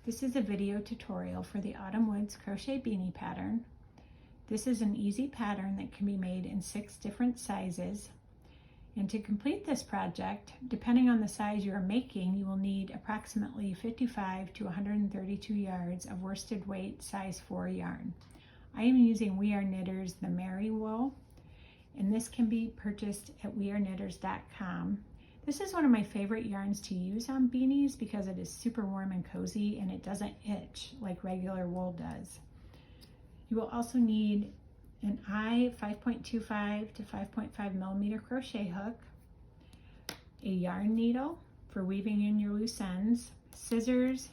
This is a video tutorial for the Autumn Woods Crochet Beanie pattern. This is an easy pattern that can be made in 6 different sizes. And to complete this project, depending on the size you are making, you will need approximately 55 to 132 yards of worsted weight size 4 yarn. I am using We Are Knitters the Mary wool, and this can be purchased at weareknitters.com. This is one of my favorite yarns to use on beanies because it is super warm and cozy and it doesn't itch like regular wool does. You will also need an I 5.25 to 5.5 millimeter crochet hook, a yarn needle for weaving in your loose ends, scissors,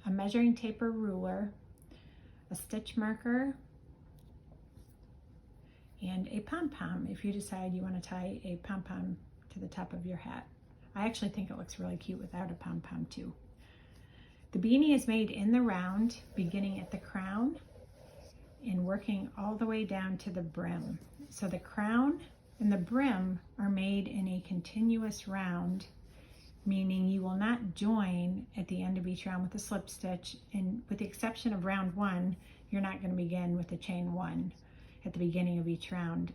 a measuring tape or ruler, a stitch marker, and a pom-pom if you decide you want to tie a pom-pom to the top of your hat. I actually think it looks really cute without a pom-pom too. The beanie is made in the round, beginning at the crown and working all the way down to the brim. So the crown and the brim are made in a continuous round, meaning you will not join at the end of each round with a slip stitch, and with the exception of round 1, you're not going to begin with a chain 1 at the beginning of each round.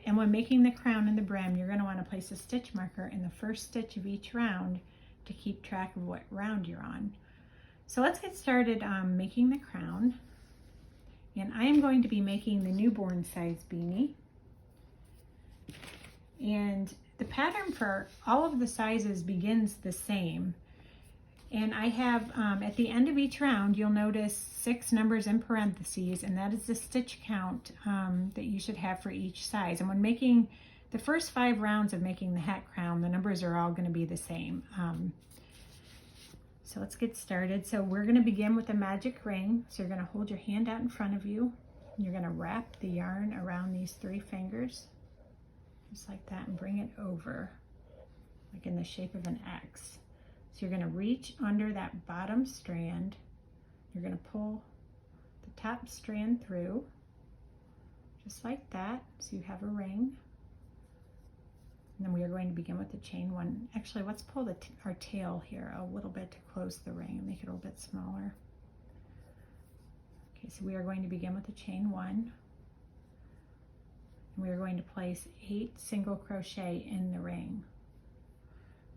And when making the crown and the brim, you're going to want to place a stitch marker in the first stitch of each round to keep track of what round you're on. So let's get started making the crown. And I am going to be making the newborn size beanie. And the pattern for all of the sizes begins the same. And I have, at the end of each round, you'll notice 6 numbers in parentheses, and that is the stitch count that you should have for each size. And when making the first 5 rounds of making the hat crown, the numbers are all going to be the same. So let's get started. So we're going to begin with a magic ring. So you're going to hold your hand out in front of you. You're going to wrap the yarn around these 3 fingers, just like that, and bring it over, like in the shape of an X. So you're going to reach under that bottom strand. You're going to pull the top strand through, just like that, so you have a ring. And then we are going to begin with the chain 1. Actually, let's pull our tail here a little bit to close the ring and make it a little bit smaller. Okay, so we are going to begin with the chain 1. And we are going to place 8 single crochet in the ring.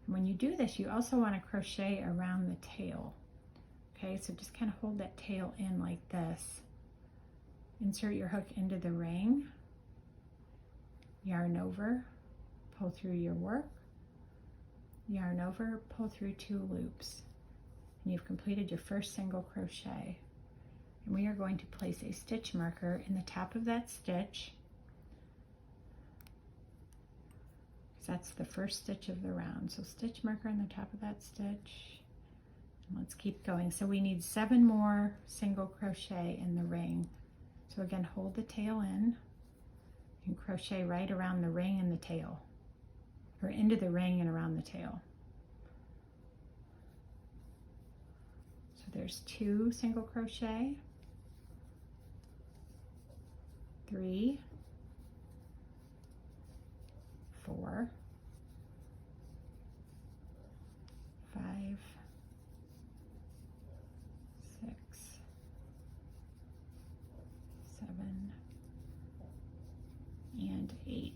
When you do this, you also want to crochet around the tail. Okay, so just kind of hold that tail in like this. Insert your hook into the ring, yarn over, pull through your work, yarn over, pull through 2 loops. And you've completed your first single crochet. And we are going to place a stitch marker in the top of that stitch. That's the first stitch of the round. So stitch marker on the top of that stitch. And let's keep going. So we need 7 more single crochet in the ring. So again, hold the tail in and crochet right around the ring and the tail, or into the ring and around the tail. So there's 2 single crochet, 3, 4, 5, 6, 7, and 8.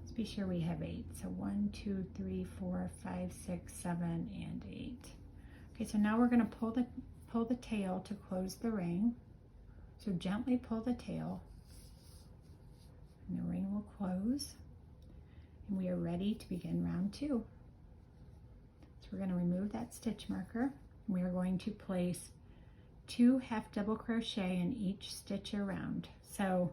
Let's be sure we have 8. So 1, 2, 3, 4, 5, 6, 7, and 8. Okay, so now we're going to pull the tail to close the ring. So gently pull the tail, and the ring will close. And we are ready to begin round 2. So we're going to remove that stitch marker. We are going to place 2 half double crochet in each stitch around. So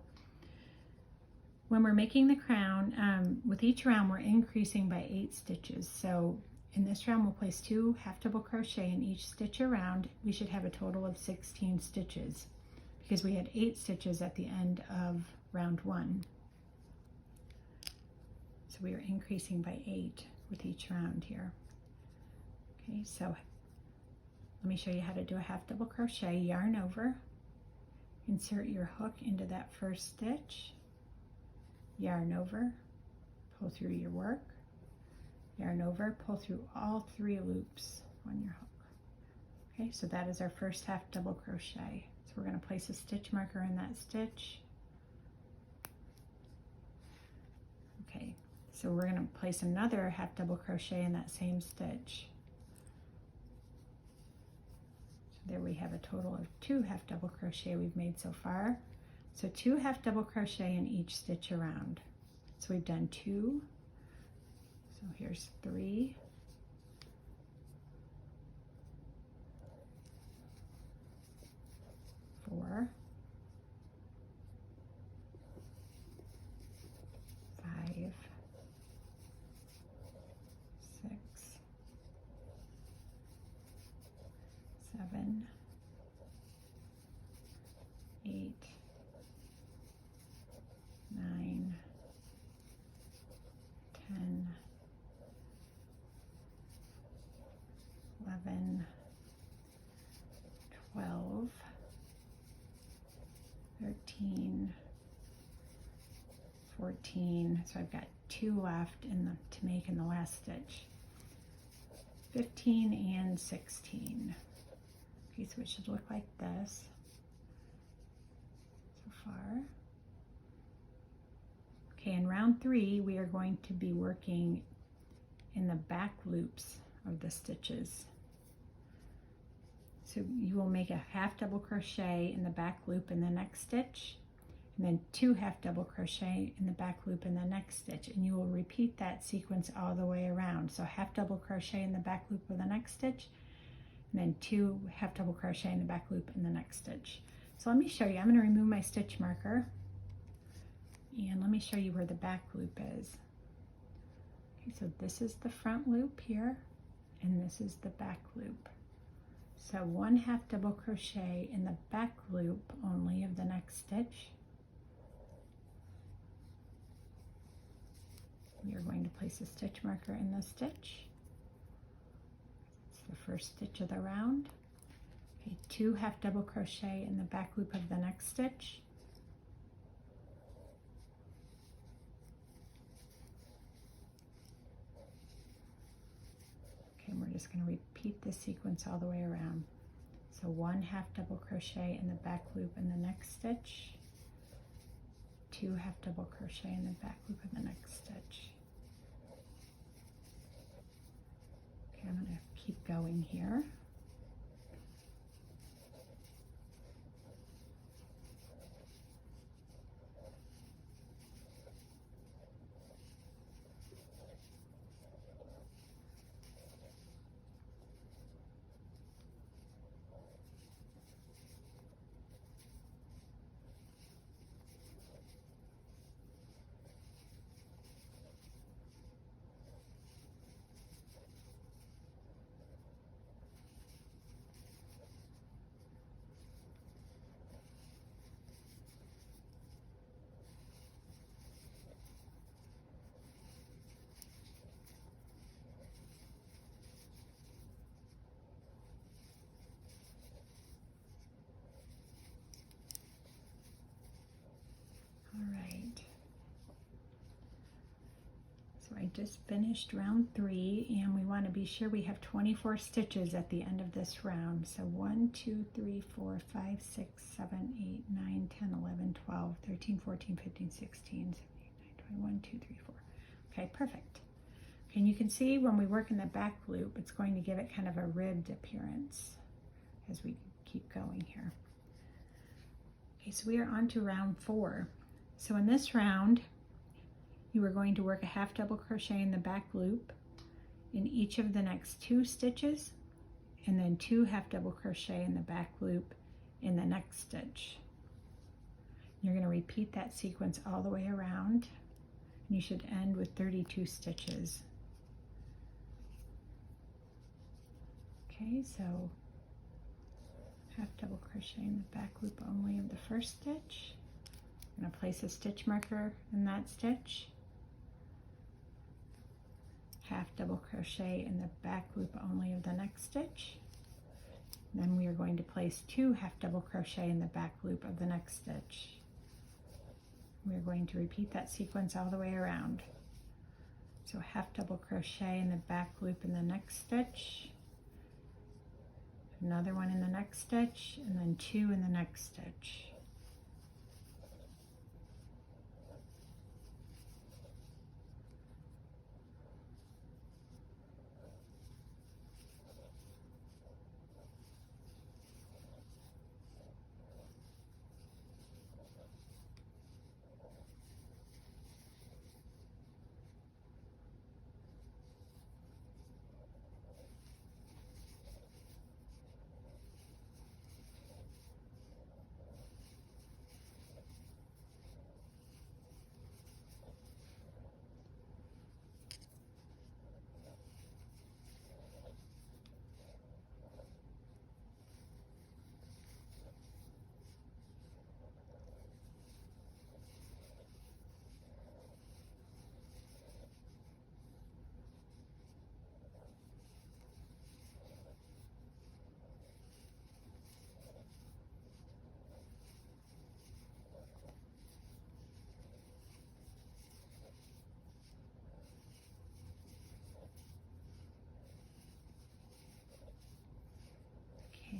when we're making the crown, with each round we're increasing by 8 stitches. So in this round we'll place 2 half double crochet in each stitch around. We should have a total of 16 stitches because we had 8 stitches at the end of round 1. So we are increasing by 8 with each round here. Okay, so let me show you how to do a half double crochet. Yarn over, insert your hook into that first stitch, yarn over, pull through your work, yarn over, pull through all 3 loops on your hook. Okay, so that is our first half double crochet. So we're going to place a stitch marker in that stitch. Okay, so we're going to place another half double crochet in that same stitch. So there we have a total of 2 half double crochet we've made so far. So 2 half double crochet in each stitch around. So we've done 2. So here's 3. 4, 5, 6, 7, 8, 9, 10, 11, 12, 13, 14, so I've got 2 left to make in the last stitch, 15 and 16. Okay, so it should look like this so far. Okay, in round 3 we are going to be working in the back loops of the stitches. So you will make a half double crochet in the back loop in the next stitch, and then 2 half double crochet in the back loop in the next stitch, and you will repeat that sequence all the way around. So half double crochet in the back loop of the next stitch, and then 2 half double crochet in the back loop in the next stitch. So let me show you. I'm going to remove my stitch marker, and let me show you where the back loop is. Okay, so this is the front loop here, and this is the back loop. So 1 half double crochet in the back loop only of the next stitch. You're going to place a stitch marker in the stitch. It's the first stitch of the round. Okay, 2 half double crochet in the back loop of the next stitch. Okay, and we're just going to repeat this sequence all the way around. So 1 half double crochet in the back loop in the next stitch, 2 half double crochet in the back loop in the next stitch. Okay, I'm going to keep going here. All right. So I just finished round 3, and we want to be sure we have 24 stitches at the end of this round. So 1, 2, 3, 4, 5, 6, 7, 8, 9, 10, 11, 12, 13, 14, 15, 16, 17, 18, 19, 20, 1, 2, 3, 4. Okay, perfect. Okay, and you can see when we work in the back loop, it's going to give it kind of a ribbed appearance as we keep going here. Okay, so we are on to round 4. So in this round, you are going to work a half double crochet in the back loop in each of the next 2 stitches, and then 2 half double crochet in the back loop in the next stitch. You're going to repeat that sequence all the way around, and you should end with 32 stitches. Okay, so half double crochet in the back loop only of the first stitch. I'm going to place a stitch marker in that stitch, half double crochet in the back loop only of the next stitch. Then we are going to place 2 half double crochet in the back loop of the next stitch. We're going to repeat that sequence all the way around. So half double crochet in the back loop in the next stitch, another one in the next stitch, and then 2 in the next stitch.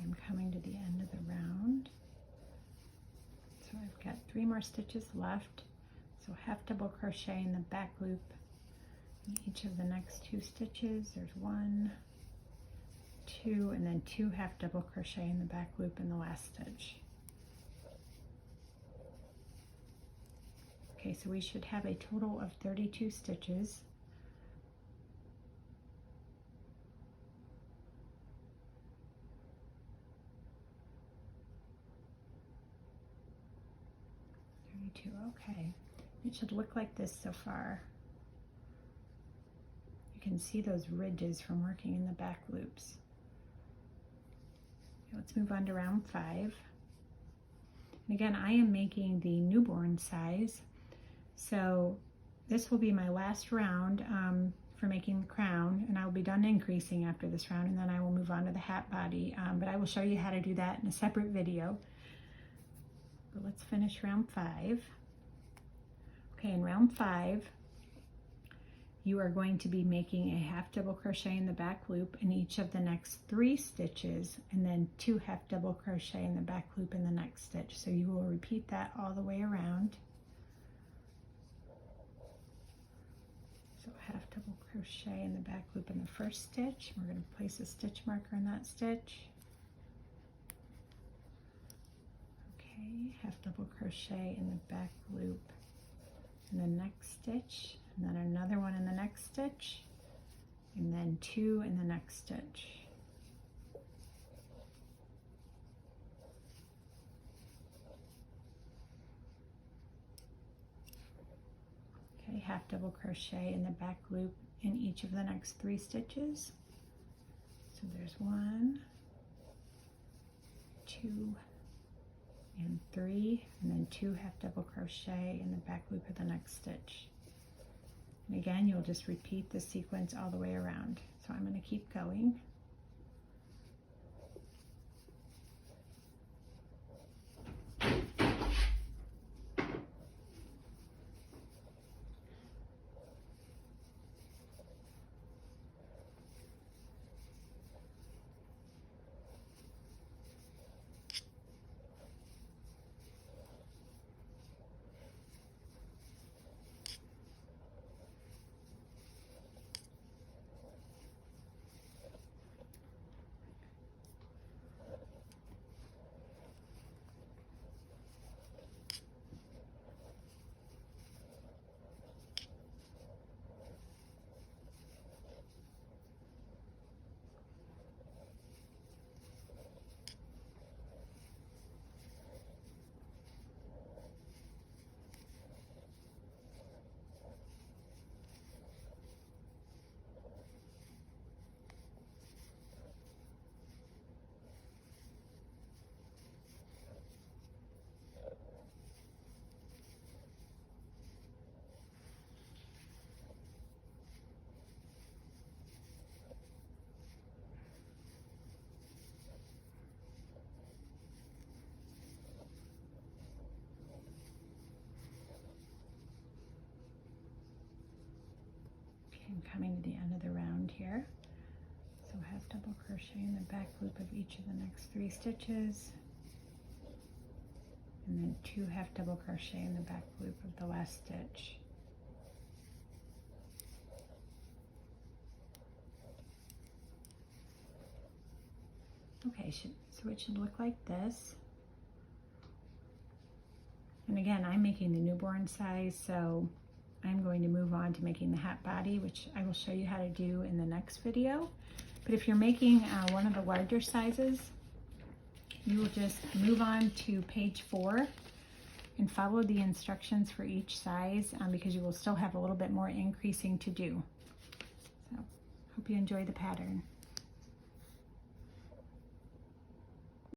I'm coming to the end of the round. So I've got 3 more stitches left. So half double crochet in the back loop in each of the next 2 stitches. There's 1, 2, and then 2 half double crochet in the back loop in the last stitch. Okay, so we should have a total of 32 stitches. Okay, it should look like this so far. You can see those ridges from working in the back loops. Let's move on to round 5. And again, I am making the newborn size, so this will be my last round for making the crown, and I'll be done increasing after this round, and then I will move on to the hat body, but I will show you how to do that in a separate video. But let's finish round 5. Okay, in round 5, you are going to be making a half double crochet in the back loop in each of the next 3 stitches, and then 2 half double crochet in the back loop in the next stitch. So you will repeat that all the way around. So half double crochet in the back loop in the first stitch. We're going to place a stitch marker in that stitch. Okay, half double crochet in the back loop in the next stitch, and then another one in the next stitch, and then 2 in the next stitch. Okay, half double crochet in the back loop in each of the next 3 stitches. So there's 1, 2, and 3, and then 2 half double crochet in the back loop of the next stitch. And again, you'll just repeat the sequence all the way around. So I'm going to keep going. I'm coming to the end of the round here. So half double crochet in the back loop of each of the next 3 stitches, and then 2 half double crochet in the back loop of the last stitch. Okay, so it should look like this. And again, I'm making the newborn size, so I'm going to move on to making the hat body, which I will show you how to do in the next video. But if you're making one of the larger sizes, you will just move on to page 4 and follow the instructions for each size because you will still have a little bit more increasing to do. So, hope you enjoy the pattern.